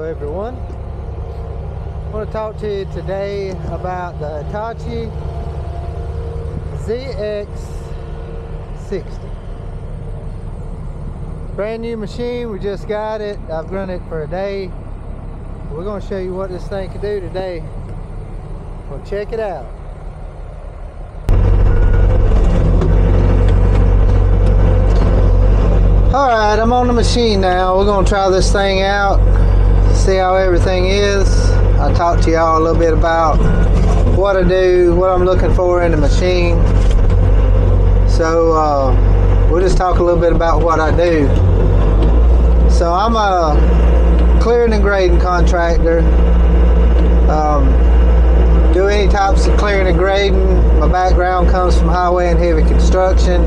everyone. I want to talk to you today about the Hitachi ZX60. Brand new machine, we just got it. I've run it for a day. We're going to show you what this thing can do today. Well, check it out. Alright, I'm on the machine now. We're going to try this thing out, see how everything is. I'll talk to y'all a little bit about what I do, what I'm looking for in the machine. So we'll just talk a little bit about what I do. So I'm a clearing and grading contractor. Do any types of clearing and grading. My background comes from highway and heavy construction.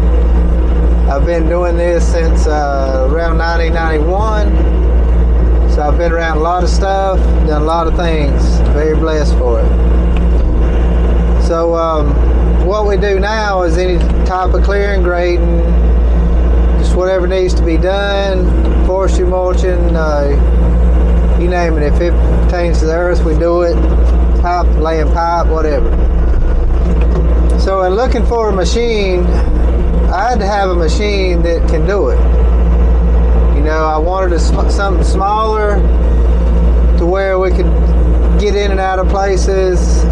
I've been doing this since around 1991, so I've been around a lot of stuff, done a lot of things, very blessed for it. So what we do now is any type of clearing, grading, just whatever needs to be done, forestry mulching, you name it. If it pertains to the earth, we do it, pipe, laying pipe, whatever. So in looking for a machine, I had to have a machine that can do it. You know, I wanted something smaller to where we could get in and out of places.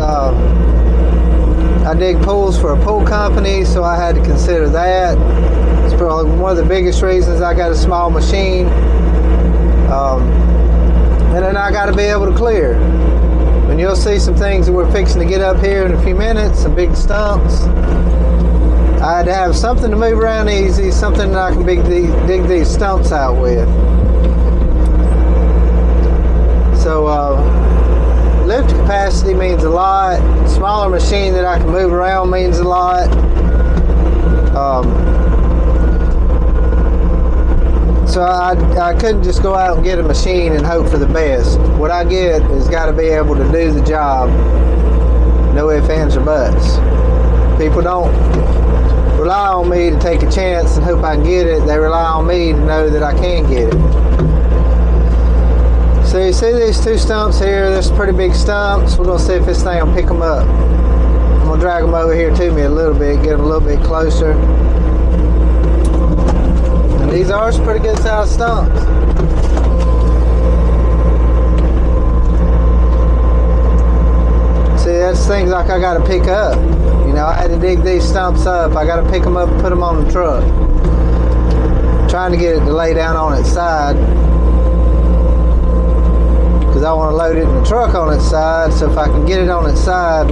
I dig pools for a pool company, so I had to consider that. It's probably one of the biggest reasons I got a small machine. And then I got to be able to clear. And you'll see some things that we're fixing to get up here in a few minutes, some big stumps. I had to have something to move around easy, something that I can dig these stumps out with. So lift capacity means a lot. Smaller machine that I can move around means a lot. So I couldn't just go out and get a machine and hope for the best. What I get is got to be able to do the job. No ifs, ands, or buts. People don't rely on me to take a chance and hope I can get it. They rely on me to know that I can get it. So you see these two stumps here, there's pretty big stumps. We're going to see if this thing will pick them up. I'm going to drag them over here to me a little bit, get them a little bit closer. And these are some pretty good sized stumps. See, that's things like I got to pick up. You know, I had to dig these stumps up. I got to pick them up and put them on the truck. I'm trying to get it to lay down on its side, because I want to load it in the truck on its side. So if I can get it on its side,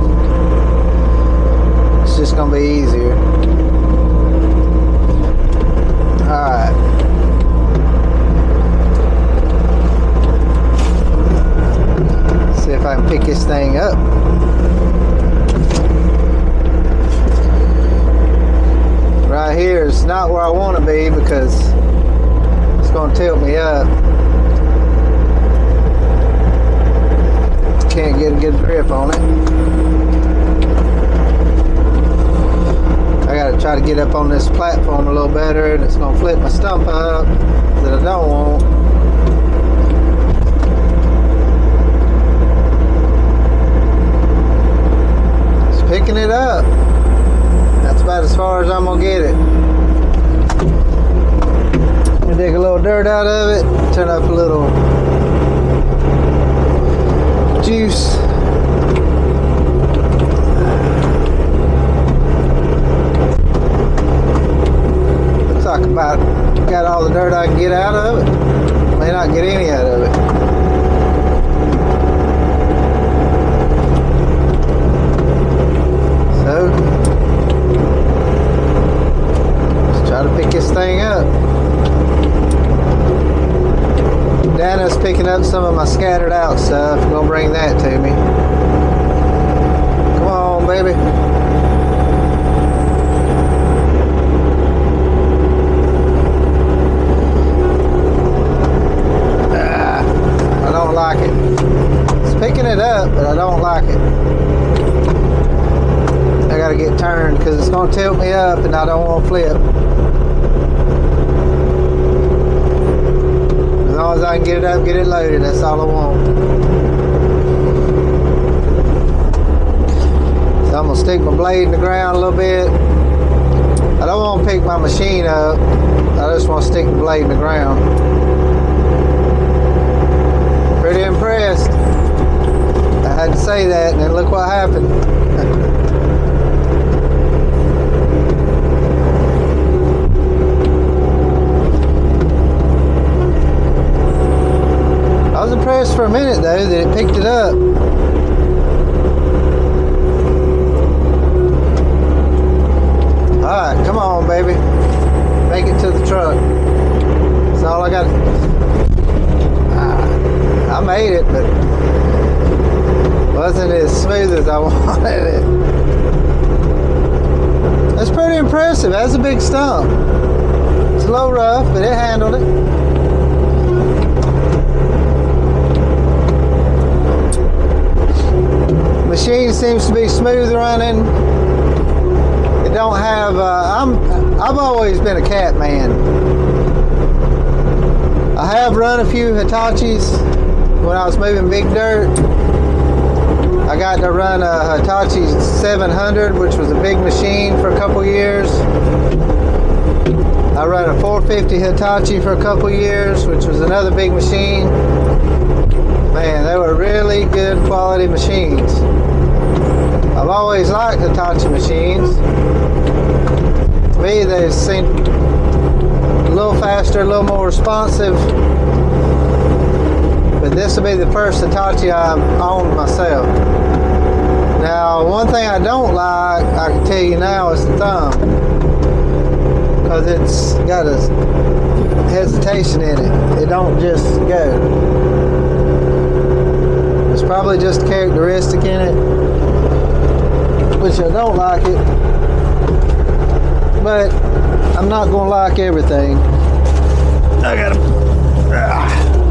it's just going to be easier. Alright. See if I can pick this thing up. Right here is not where I want to be because it's going to tilt me up. Can't get a good grip on it. I got to try to get up on this platform a little better, and it's going to flip my stump up that I don't want. It's picking it up. That's about as far as I'm going to get it. I'm going to dig a little dirt out of it, turn up a little juice. Looks like about got all the dirt I can get out of it. May not get any out of it. So try to pick this thing up. Dana's picking up some of my scattered out stuff. I'm gonna bring that to me. Come on, baby. I don't like it. It's picking it up, but I don't like it. I gotta get turned because it's gonna tilt me up and I don't want to flip. As long as I can get it up, get it loaded. That's all I want. So I'm gonna stick my blade in the ground a little bit. I don't want to pick my machine up. I just want to stick the blade in the ground. Pretty impressed. I had to say that, and then look what happened. I was impressed for a minute though that it picked it up. Alright, come on baby. Make it to the truck. That's all I got. I made it, but wasn't as smooth as I wanted it. That's pretty impressive. That's a big stump. It's a little rough, but it handled it. Machine seems to be smooth running. It don't have. I've always been a cat man. I have run a few Hitachis when I was moving big dirt. I got to run a Hitachi 700, which was a big machine for a couple years. I ran a 450 Hitachi for a couple years, which was another big machine. Man, they were really good quality machines. I've always liked Hitachi machines. To me, they seem a little faster, a little more responsive. But this will be the first Hitachi I've owned myself. Now, one thing I don't like, I can tell you now, is the thumb. Because it's got a hesitation in it. It don't just go. It's probably just a characteristic in it, which I don't like it. But I'm not going to like everything. I got to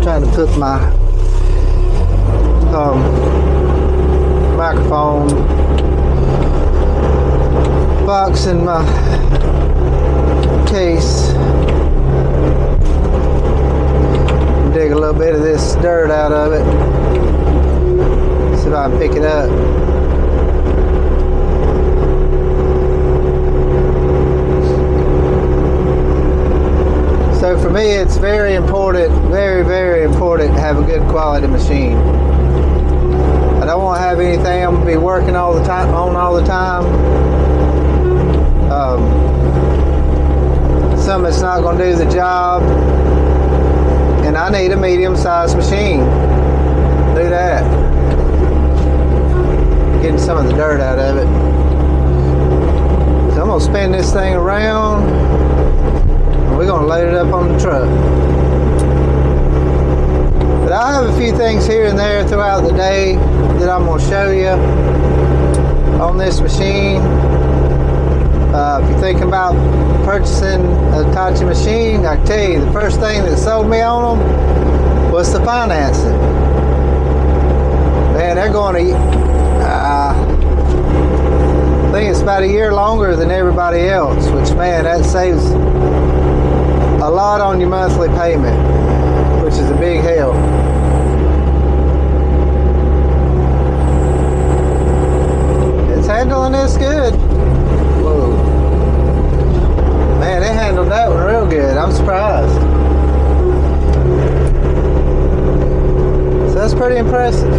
trying to put my microphone box in my case. Dig a little bit of this dirt out of it. See if I can pick it up. So for me, it's very important, very, very important to have a good quality machine. I don't want to have anything I'm going to be working all the time all the time. Something that's not going to do the job. And I need a medium-sized machine. Do that. Getting some of the dirt out of it. So I'm going to spin this thing around. And we're going to load it up on the truck. But I have a few things here and there throughout the day that I'm going to show you on this machine. If you're thinking about purchasing a Hitachi machine, I can tell you the first thing that sold me on them was the financing. Man, they're going to, I think it's about a year longer than everybody else, which, man, that saves a lot on your monthly payment, which is a big help. It's handling this good. Whoa. Man, it handled that one real good. I'm surprised. So that's pretty impressive.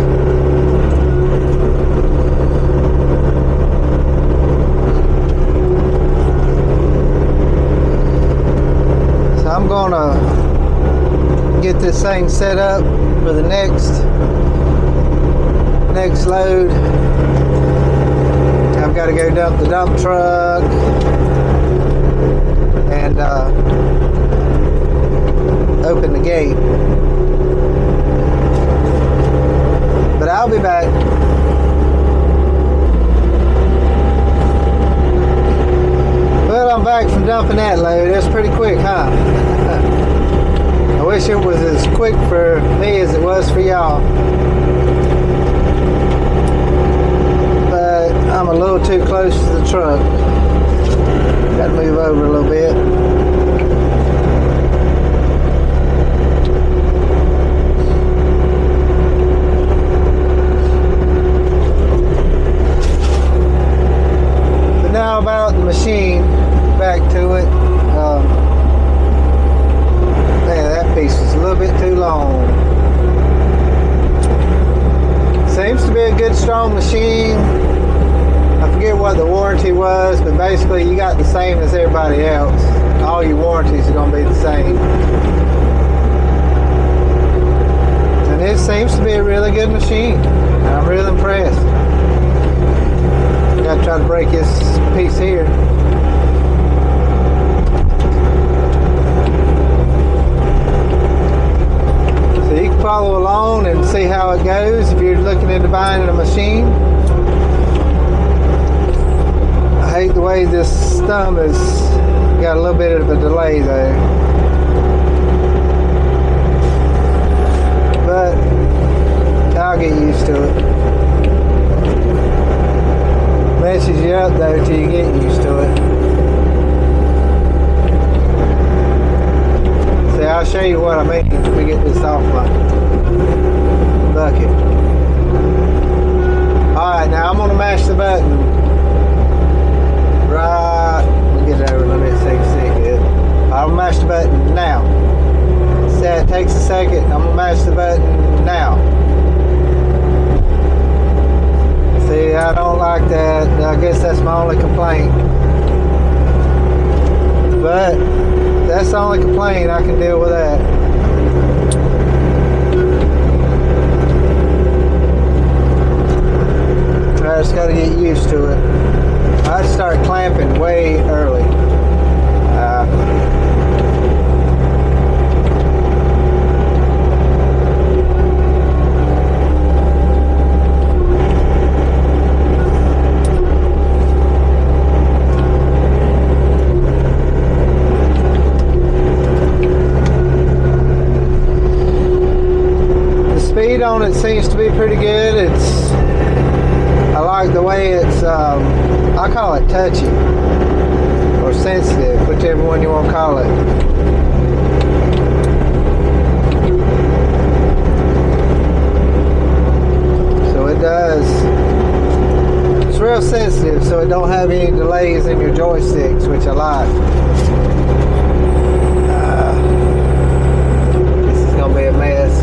So I'm gonna get this thing set up for the next load. I've got to go dump the dump truck and open the gate. But I'll be back. Well, I'm back from dumping that load. That's pretty quick, huh? I wish it was as quick for me as it was for y'all. But I'm a little too close to the truck. Got to move over a little bit. pre-owned machine. I forget what the warranty was, but basically you got the same as everybody else. All your warranties are going to be the same. And it seems to be a really good machine. I'm really impressed. Got to try to break this piece here. So you can follow along and see how it goes if you're looking into buying a machine. I hate the way this stump has got a little bit of a delay there. But I'll get used to it. Messes you up though till you get used to it. See, I'll show you what I mean if we get this off my bucket. Alright, now I'm going to mash the button. Right. Let me get it over. Let me see good. I'll mash the button now. See, it takes a second. I'm going to mash the button now. See, I don't like that. I guess that's my only complaint. But that's the only complaint. I can deal with that. I just got to get used to it. I'd start clamping way early. Speed on it seems to be pretty good. I like the way it's I call it touchy or sensitive, whichever one you want to call it. So it does, it's real sensitive, so it don't have any delays in your joysticks, which I like. This is gonna be a mess.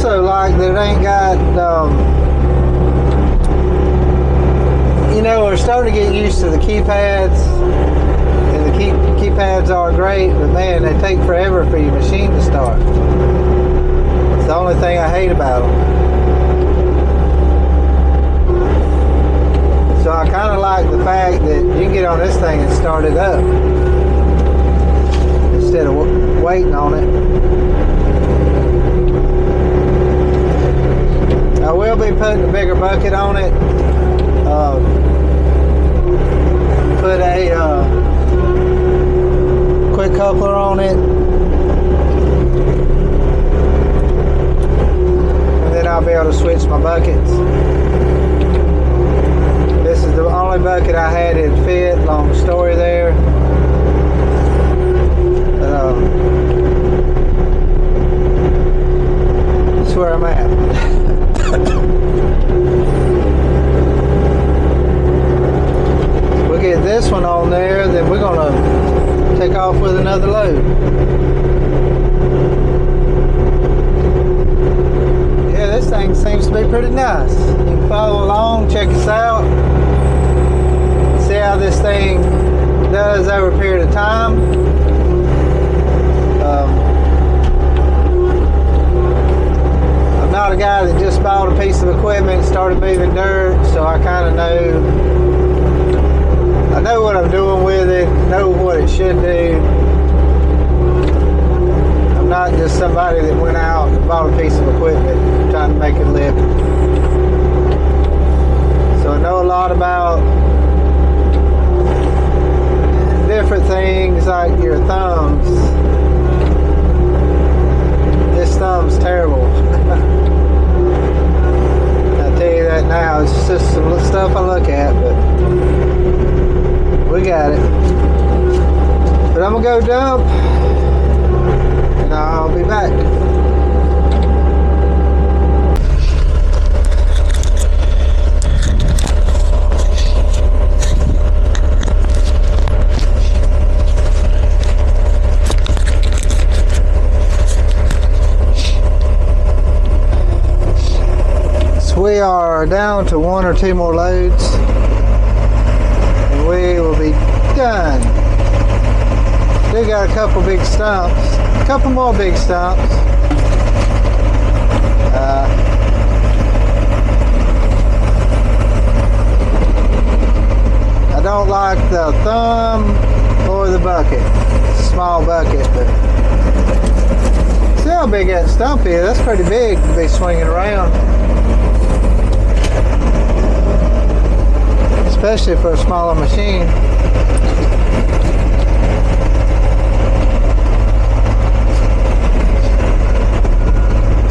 Like that it ain't got you know, we're starting to get used to the keypads, and the keypads are great, but man, they take forever for your machine to start. It's the only thing I hate about them. So I kind of like the fact that you can get on this thing and start it up instead of waiting on it. I will be putting a bigger bucket on it. Put a quick coupler on it. And then I'll be able to switch my buckets. This is the only bucket I had it fit. Long story there. That's where I'm at. We'll get this one on there, then we're going to take off with another load. Yeah, this thing seems to be pretty nice. You can follow along, check us out, see how this thing does over a period of time. I'm not a guy that just bought a piece of equipment and started moving dirt, so I kind of know what I'm doing with it, know what it should do. I'm not just somebody that went out and bought a piece of equipment trying to make it live. So I know a lot about different things like your thumbs. This thumb's terrible. I'll tell you that now. It's just some stuff I look at, but we got it. But I'm gonna go dump, and I'll be back. we are down to 1 or 2 more loads, and we will be done. We got a couple big stumps, a couple more big stumps. I don't like the thumb or the bucket, small bucket, but see how big that stump is. That's pretty big to be swinging around, especially for a smaller machine.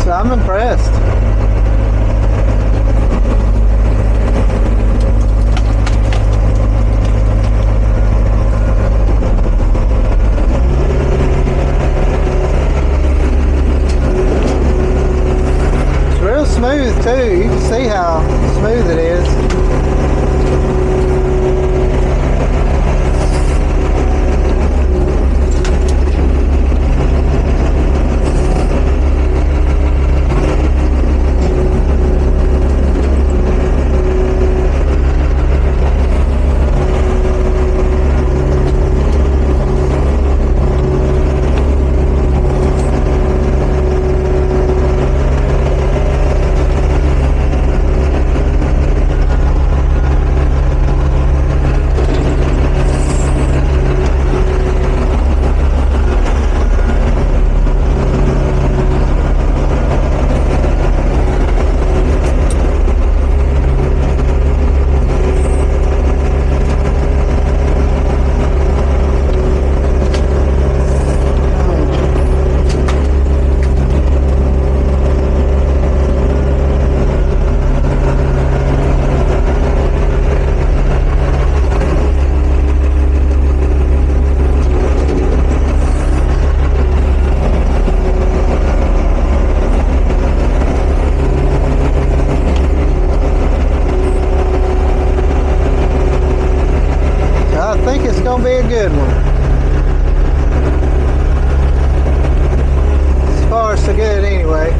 So I'm impressed. It's real smooth too. You can see how smooth it is. Gonna be a good one. As far as so good anyway.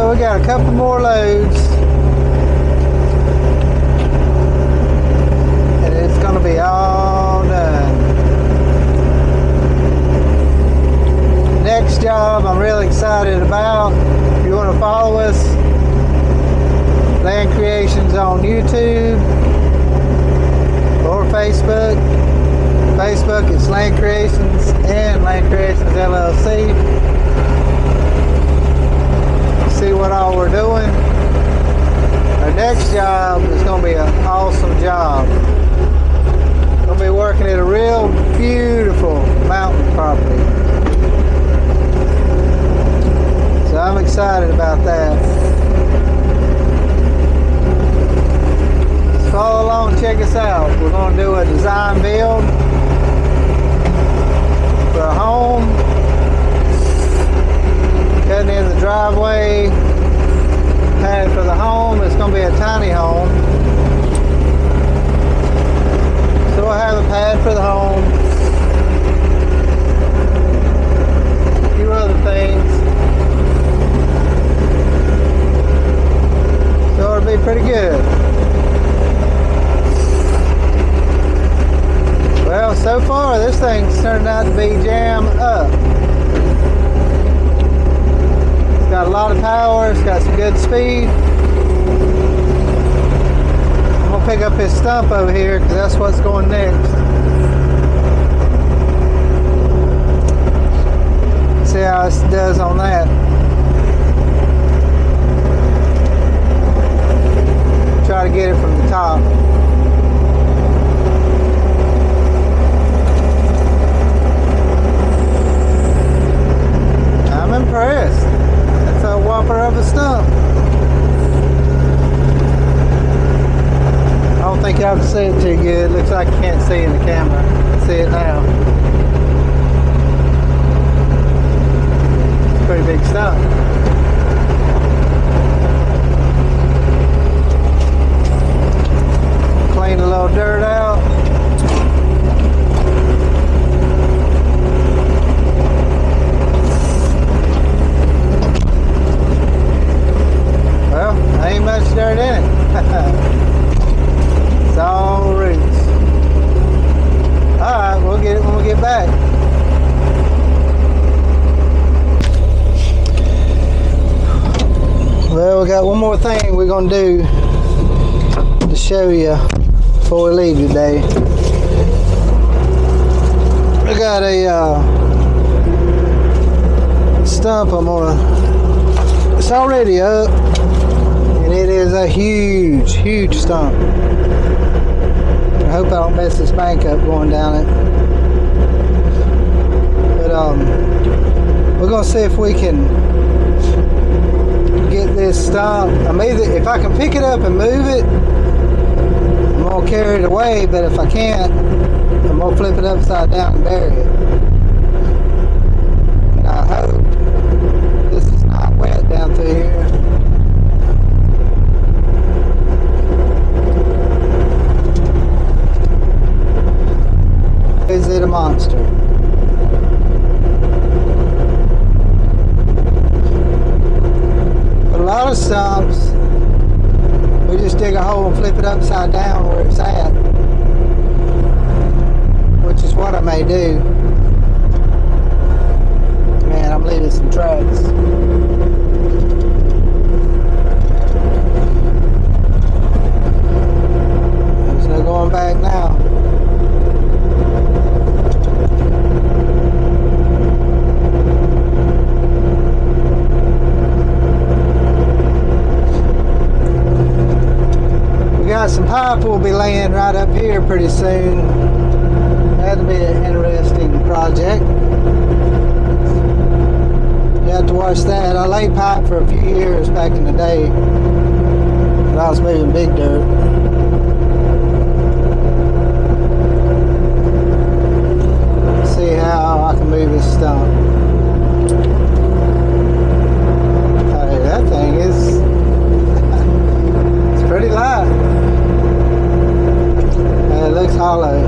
We got a couple more loads, and it's going to be all done. Next job I'm really excited about. If you want to follow us, Land Creations on YouTube or Facebook. Facebook it's Land Creations and Land Creations LLC. See what all we're doing. Our next job is going to be an awesome job. We're going to be working at a real beautiful mountain property. So I'm excited about that. So follow along and check us out. We're going to do a design build for a home. Cutting in the driveway, pad for the home. It's going to be a tiny home. So we'll have a pad for the home, a few other things. So it'll be pretty good. Well, so far this thing's turned out to be jam up. got a lot of power, it's got some good speed. I'm gonna pick up his stump over here because that's what's going next. See how it does on that. Try to get it from the top. I'm impressed. That's a whopper of a stump. I don't think y'all can see it too good. Looks like you can't see in the camera. See it now. It's a pretty big stump. Clean a little dirt out. Well, ain't much dirt in it. It's all roots. Alright, we'll get it when we get back. Well, we got one more thing we're going to do to show you before we leave today. I got a stump I'm gonna, it's already up, and it is a huge, huge stump. I hope I don't mess this bank up going down it. But we're gonna see if we can get this stump. If I can pick it up and move it, I'm gonna carry it away, but if I can't, I'm gonna flip it upside down and bury it. And I hope this is not wet down through here. Is it a monster? But a lot of stumps, we just dig a hole and flip it upside down where it's at, which is what I may do. Man, I'm leaving some tracks. There's no going back now. Got some pipe we'll be laying right up here pretty soon. That'll be an interesting project. You have to watch that. I laid pipe for a few years back in the day when I was moving big dirt. Let's see how I can move this stump. Hey, that thing is it's pretty light. It looks hollow.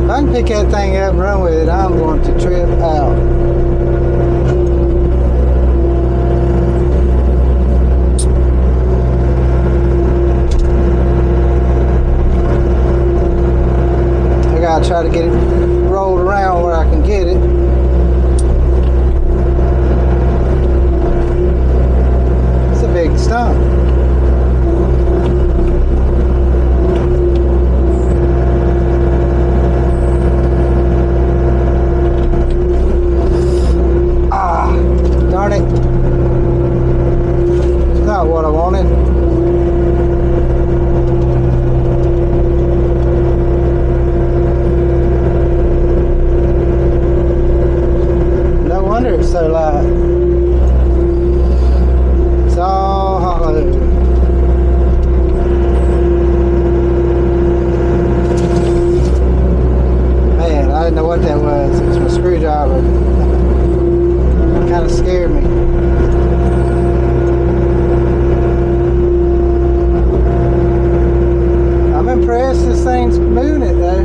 If I can pick that thing up and run with it, I'm going to trip out. I gotta try to get it rolled around where I can get it. It's a big stump. Darn it. It's not what I wanted. No wonder it's so light. It's all hollow. Man, I didn't know what that was. It was my screwdriver. Kind of scared me. I'm impressed this thing's moving it though.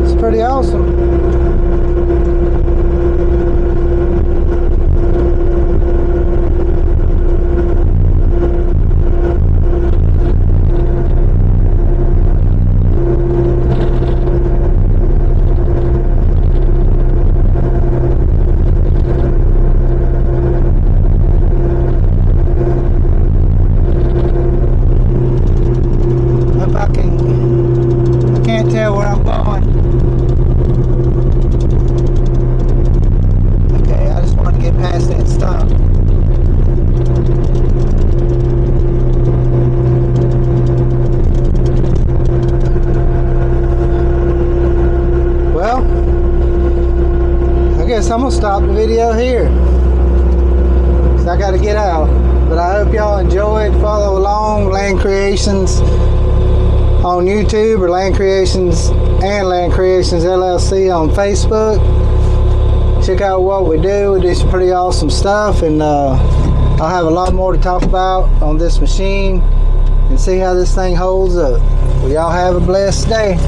It's pretty awesome. guess I'm gonna stop the video here, 'cause I gotta get out. But I hope y'all enjoyed. Follow along Land Creations on YouTube, or Land Creations and Land Creations LLC on Facebook. Check out what we do. We do some pretty awesome stuff, and I'll have a lot more to talk about on this machine and see how this thing holds up. Well, y'all have a blessed day.